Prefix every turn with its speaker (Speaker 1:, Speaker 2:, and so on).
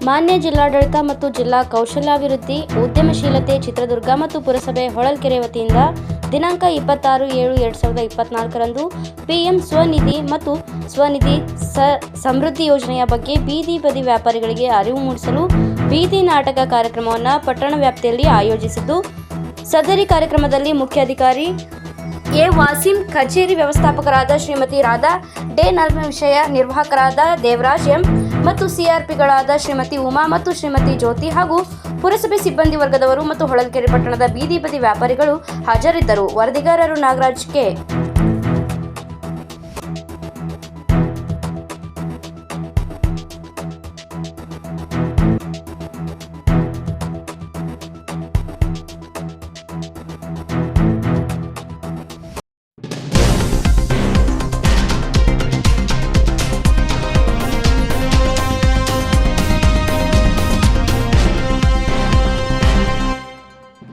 Speaker 1: ಮಾನ್ಯ ಜಿಲ್ಲಾಡಳಿತ ಮತ್ತು ಜಿಲ್ಲಾ ಕೌಶಲ್ಯಾಭಿವೃದ್ಧಿ ಉದ್ಯಮಶೀಲತೆ ಚಿತ್ರದುರ್ಗ ಮತ್ತು ಪುರಸಭೆ ಹೊಳಲ್ಕೆರೆ ವತಿಯಿಂದ ದಿನಾಂಕ 26/7/2024ರಂದು ಪಿಎಂ ಸ್ವನಿಧಿ ಮತ್ತು ಸ್ವನಿಧಿ ಸಮೃದ್ಧಿ ಯೋಜನೆಯ ಬಗ್ಗೆ ಬೀದಿ ಬದಿ ವ್ಯಾಪಾರಿಗಳಿಗೆ ಅರಿವು ಮೂಡಿಸಲು ಬೀದಿ ನಾಟಕ ಕಾರ್ಯಕ್ರಮವನ್ನು ಪಟ್ಟಣ ವ್ಯಾಪ್ತಿಯಲ್ಲಿ ಆಯೋಜಿಸಿದ್ದು, ಸದರಿ ಕಾರ್ಯಕ್ರಮದಲ್ಲಿ ಮುಖ್ಯ ಅಧಿಕಾರಿ ಎ ವಾಸಿಂ, ಕಚೇರಿ ವ್ಯವಸ್ಥಾಪಕರಾದ ಶ್ರೀಮತಿ ರಾಧಾ, ಡೇ ನರ್ಮ ವಿಷಯ ನಿರ್ವಾಹಕರಾದ ದೇವರಾಜ್ ಎಂ ಮತ್ತು ಸಿಆರ್ಪಿಗಳಾದ ಶ್ರೀಮತಿ ಉಮಾ ಮತ್ತು ಶ್ರೀಮತಿ ಜ್ಯೋತಿ ಹಾಗೂ ಪುರಸಭೆ ಸಿಬ್ಬಂದಿ ವರ್ಗದವರು ಮತ್ತು ಹೊಳಲ್ಕೆರೆ ಪಟ್ಟಣದ ಬೀದಿ ಬದಿ ವ್ಯಾಪಾರಿಗಳು ಹಾಜರಿದ್ದರು. ವರದಿಗಾರರು ನಾಗರಾಜ್ ಕೆ.